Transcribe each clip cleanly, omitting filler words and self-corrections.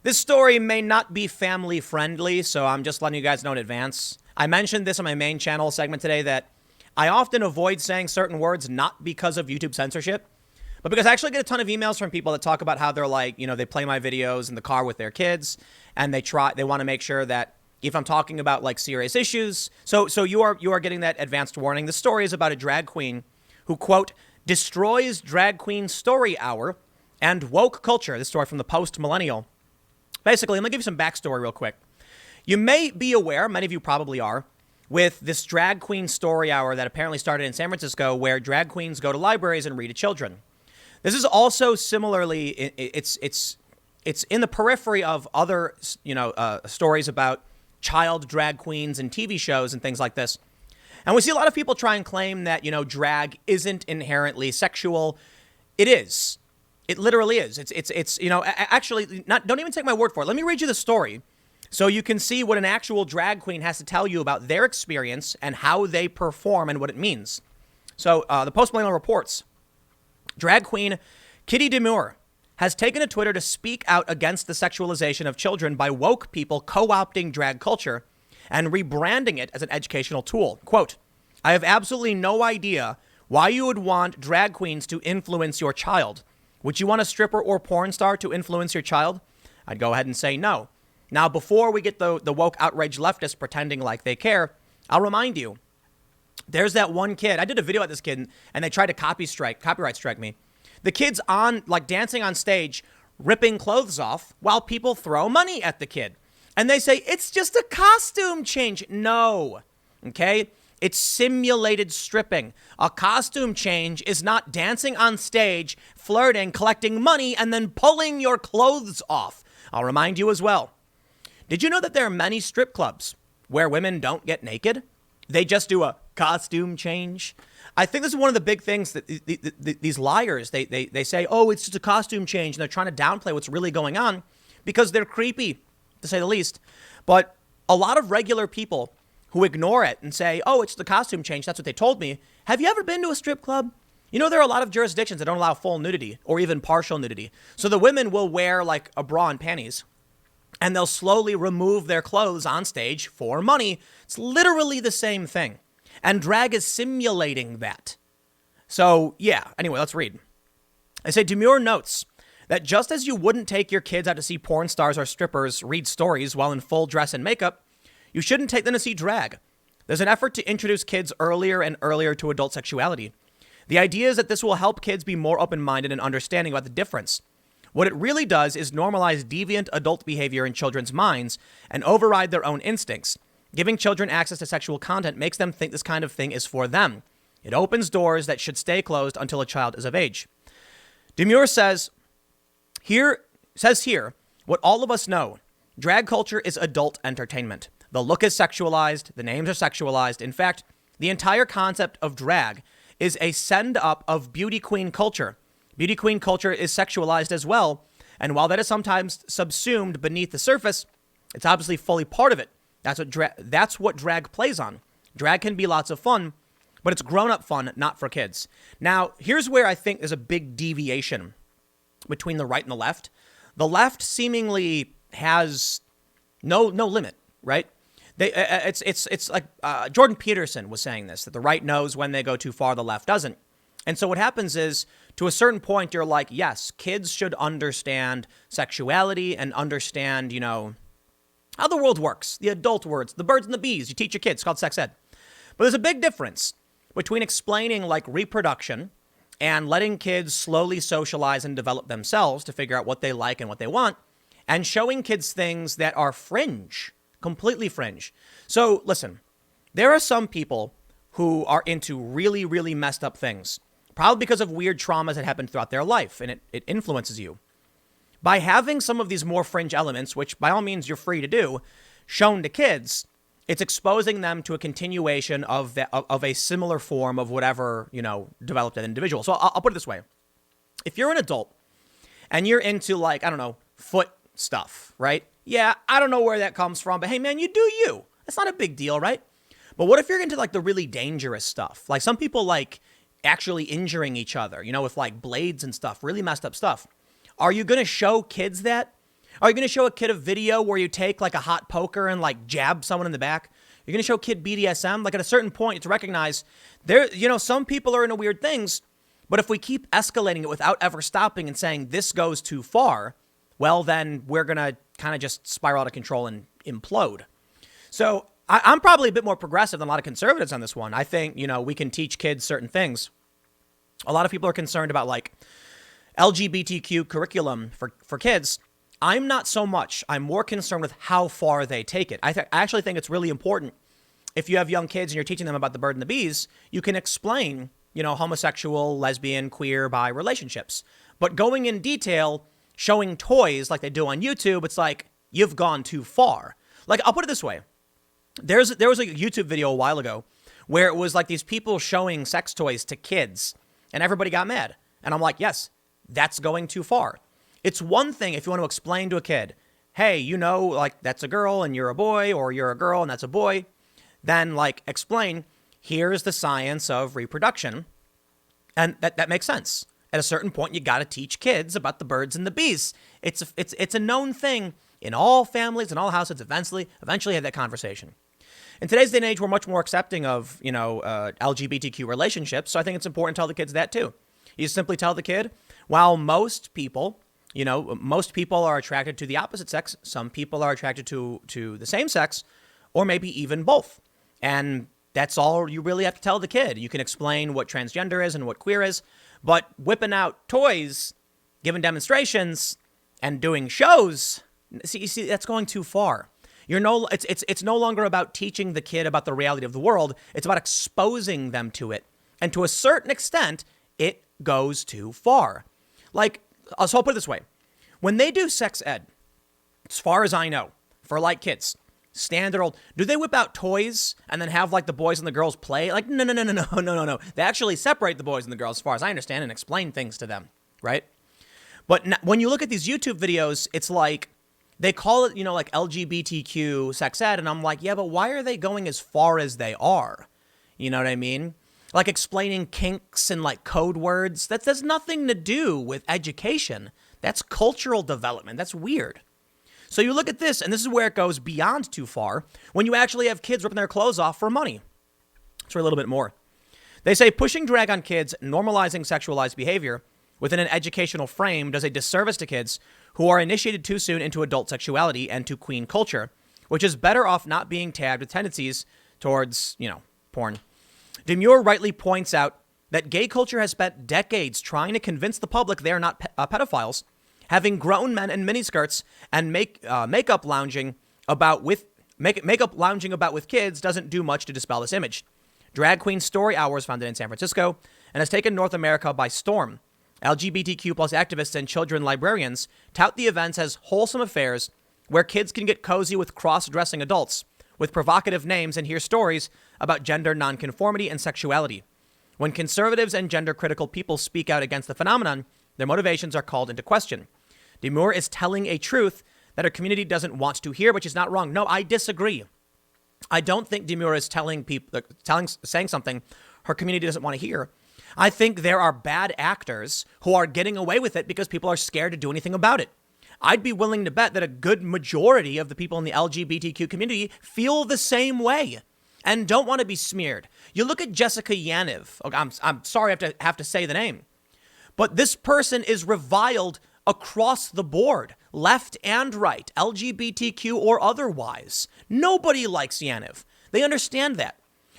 This story may not be family friendly, so I'm just letting you guys know in advance. I mentioned this on my main channel segment today that I often avoid saying certain words not because of YouTube censorship, but because I actually get a ton of emails from people that talk about how they're like, they play my videos in the car with their kids and they want to make sure that if I'm talking about like serious issues. So you are getting that advanced warning. The story is about a drag queen who, quote, destroys drag queen story hour and woke culture. This story from the Post Millennial. Basically, I'm going to give you some backstory real quick. You may be aware, many of you probably are, with this drag queen story hour that apparently started in San Francisco where drag queens go to libraries and read to children. This is also similarly, it's in the periphery of other, stories about child drag queens and TV shows and things like this. And we see a lot of people try and claim that, drag isn't inherently sexual. It is. It literally is. Actually, don't even take my word for it. Let me read you the story so you can see what an actual drag queen has to tell you about their experience and how they perform and what it means. So the Post Millennial reports, drag queen Kitty Demure has taken to Twitter to speak out against the sexualization of children by woke people co-opting drag culture and rebranding it as an educational tool. Quote, I have absolutely no idea why you would want drag queens to influence your child. Would you want a stripper or porn star to influence your child? I'd go ahead and say no. Now, before we get the woke outrage leftists pretending like they care, I'll remind you, there's that one kid. I did a video at this kid and they tried to copyright strike me. The kid's dancing on stage, ripping clothes off while people throw money at the kid. And they say, it's just a costume change. No. Okay? It's simulated stripping. A costume change is not dancing on stage, flirting, collecting money, and then pulling your clothes off. I'll remind you as well. Did you know that there are many strip clubs where women don't get naked? They just do a costume change. I think this is one of the big things that these liars, they say, oh, it's just a costume change, and they're trying to downplay what's really going on because they're creepy, to say the least. But a lot of regular people who ignore it and say, oh, it's the costume change, that's what they told me. Have you ever been to a strip club? There are a lot of jurisdictions that don't allow full nudity or even partial nudity. So the women will wear like a bra and panties and they'll slowly remove their clothes on stage for money. It's literally the same thing. And drag is simulating that. So yeah, anyway, let's read. I say Demure notes that just as you wouldn't take your kids out to see porn stars or strippers read stories while in full dress and makeup, you shouldn't take them to see drag. There's an effort to introduce kids earlier and earlier to adult sexuality. The idea is that this will help kids be more open-minded and understanding about the difference. What it really does is normalize deviant adult behavior in children's minds and override their own instincts. Giving children access to sexual content makes them think this kind of thing is for them. It opens doors that should stay closed until a child is of age. Demure says here what all of us know. Drag culture is adult entertainment. The look is sexualized. The names are sexualized. In fact, the entire concept of drag is a send up of beauty queen culture. Beauty queen culture is sexualized as well. And while that is sometimes subsumed beneath the surface, it's obviously fully part of it. That's what drag plays on. Drag can be lots of fun, but it's grown-up fun, not for kids. Now, here's where I think there's a big deviation between the right and the left. The left seemingly has no limit, right? It's like Jordan Peterson was saying this, that the right knows when they go too far, the left doesn't. And so what happens is, to a certain point, you're like, yes, kids should understand sexuality and understand, how the world works, the adult words, the birds and the bees. You teach your kids. It's called sex ed. But there's a big difference between explaining like reproduction and letting kids slowly socialize and develop themselves to figure out what they like and what they want, and showing kids things that are fringe, completely fringe. So listen, there are some people who are into really, really messed up things, probably because of weird traumas that happened throughout their life, and it influences you. By having some of these more fringe elements, which by all means you're free to do, shown to kids, it's exposing them to a continuation of a similar form of whatever, developed an individual. So I'll put it this way. If you're an adult and you're into foot stuff, right? Yeah, I don't know where that comes from, but hey man, you do you. It's not a big deal, right? But what if you're into the really dangerous stuff? Like some people actually injuring each other, with blades and stuff, really messed up stuff. Are you going to show kids that? Are you going to show a kid a video where you take like a hot poker and like jab someone in the back? You're going to show a kid BDSM? Like at a certain point, it's recognize some people are into weird things, but if we keep escalating it without ever stopping and saying this goes too far, well, then we're going to kind of just spiral out of control and implode. So I'm probably a bit more progressive than a lot of conservatives on this one. I think, we can teach kids certain things. A lot of people are concerned about like LGBTQ curriculum for kids. I'm not so much. I'm more concerned with how far they take it. I actually think it's really important. If you have young kids and you're teaching them about the bird and the bees, you can explain, homosexual, lesbian, queer, bi relationships. But going in detail, showing toys like they do on YouTube, it's like, you've gone too far. Like, I'll put it this way. There was a YouTube video a while ago where it was like these people showing sex toys to kids and everybody got mad. And I'm like, yes, that's going too far. It's one thing if you want to explain to a kid, hey, like that's a girl and you're a boy, or you're a girl and that's a boy. Then like explain, here's the science of reproduction. And that makes sense. At a certain point, you got to teach kids about the birds and the bees. It's a known thing in all families, in all households. Eventually have that conversation. In today's day and age, we're much more accepting of, LGBTQ relationships. So I think it's important to tell the kids that too. You simply tell the kid, while most people are attracted to the opposite sex, some people are attracted to the same sex, or maybe even both. And that's all you really have to tell the kid. You can explain what transgender is and what queer is, but whipping out toys, giving demonstrations, and doing shows, see, that's going too far. It's no longer about teaching the kid about the reality of the world. It's about exposing them to it. And to a certain extent, it goes too far. Like, so I'll put it this way. When they do sex ed, as far as I know, for like kids, standard old, do they whip out toys and then have like the boys and the girls play? Like, no. They actually separate the boys and the girls, as far as I understand, and explain things to them, right? But when you look at these YouTube videos, it's like, they call it, like LGBTQ sex ed. And I'm like, yeah, but why are they going as far as they are? You know what I mean? Like explaining kinks and like code words. That has nothing to do with education. That's cultural development. That's weird. So you look at this, and this is where it goes beyond too far, when you actually have kids ripping their clothes off for money. For a little bit more. They say pushing drag on kids, normalizing sexualized behavior within an educational frame does a disservice to kids who are initiated too soon into adult sexuality and to queen culture, which is better off not being tagged with tendencies towards, porn. Demure rightly points out that gay culture has spent decades trying to convince the public they are not pedophiles, having grown men in miniskirts and makeup lounging about with kids doesn't do much to dispel this image. Drag Queen Story Hour was founded in San Francisco and has taken North America by storm. LGBTQ plus activists and children librarians tout the events as wholesome affairs where kids can get cozy with cross-dressing adults with provocative names and hear stories about gender nonconformity and sexuality. When conservatives and gender-critical people speak out against the phenomenon, their motivations are called into question. Demure is telling a truth that her community doesn't want to hear, which is not wrong. No, I disagree. I don't think Demure is saying something her community doesn't want to hear. I think there are bad actors who are getting away with it because people are scared to do anything about it. I'd be willing to bet that a good majority of the people in the LGBTQ community feel the same way and don't want to be smeared. You look at Jessica Yaniv. I'm sorry I have to say the name, but this person is reviled across the board, left and right, LGBTQ or otherwise. Nobody likes Yaniv. They understand that.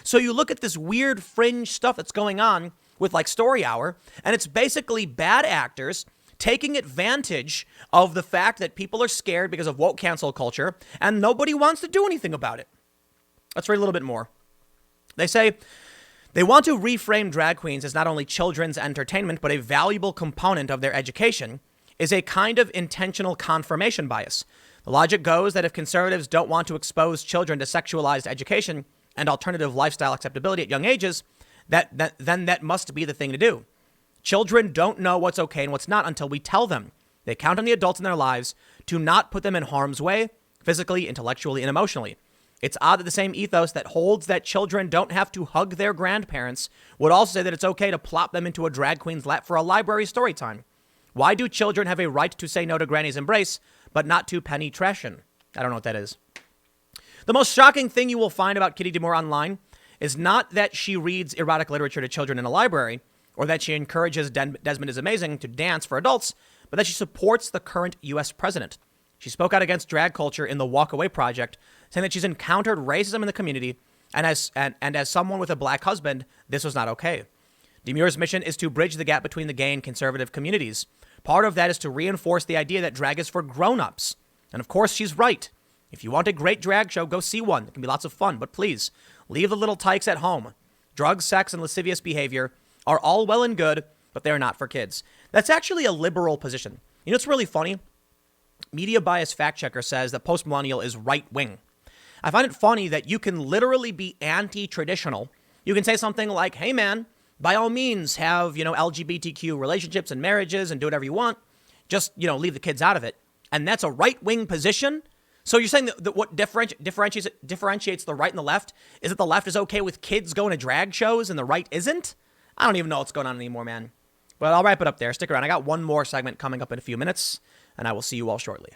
So you look at this weird fringe stuff that's going on with like Story Hour, and it's basically bad actors taking advantage of the fact that people are scared because of woke cancel culture, and nobody wants to do anything about it. Let's read a little bit more. They say they want to reframe drag queens as not only children's entertainment, but a valuable component of their education is a kind of intentional confirmation bias. The logic goes that if conservatives don't want to expose children to sexualized education and alternative lifestyle acceptability at young ages, then that must be the thing to do. Children don't know what's okay and what's not until we tell them. They count on the adults in their lives to not put them in harm's way, physically, intellectually, and emotionally. It's odd that the same ethos that holds that children don't have to hug their grandparents would also say that it's okay to plop them into a drag queen's lap for a library story time. Why do children have a right to say no to Granny's embrace, but not too penetration. I don't know what that is. The most shocking thing you will find about Kitty D'Amour online is not that she reads erotic literature to children in a library, or that she encourages Desmond is Amazing to dance for adults, but that she supports the current U.S. president. She spoke out against drag culture in the Walk Away Project, saying that she's encountered racism in the community, and as someone with a black husband, this was not okay. D'Amour's mission is to bridge the gap between the gay and conservative communities. Part of that is to reinforce the idea that drag is for grown-ups. And of course, she's right. If you want a great drag show, go see one. It can be lots of fun, but please, leave the little tykes at home. Drugs, sex, and lascivious behavior are all well and good, but they're not for kids. That's actually a liberal position. You know what's really funny? Media Bias Fact Checker says that post-millennial is right-wing. I find it funny that you can literally be anti-traditional. You can say something like, hey man, by all means have, LGBTQ relationships and marriages and do whatever you want. Just, leave the kids out of it. And that's a right-wing position? So you're saying that what differentiates the right and the left is that the left is okay with kids going to drag shows and the right isn't? I don't even know what's going on anymore, man. But I'll wrap it up there. Stick around. I got one more segment coming up in a few minutes, and I will see you all shortly.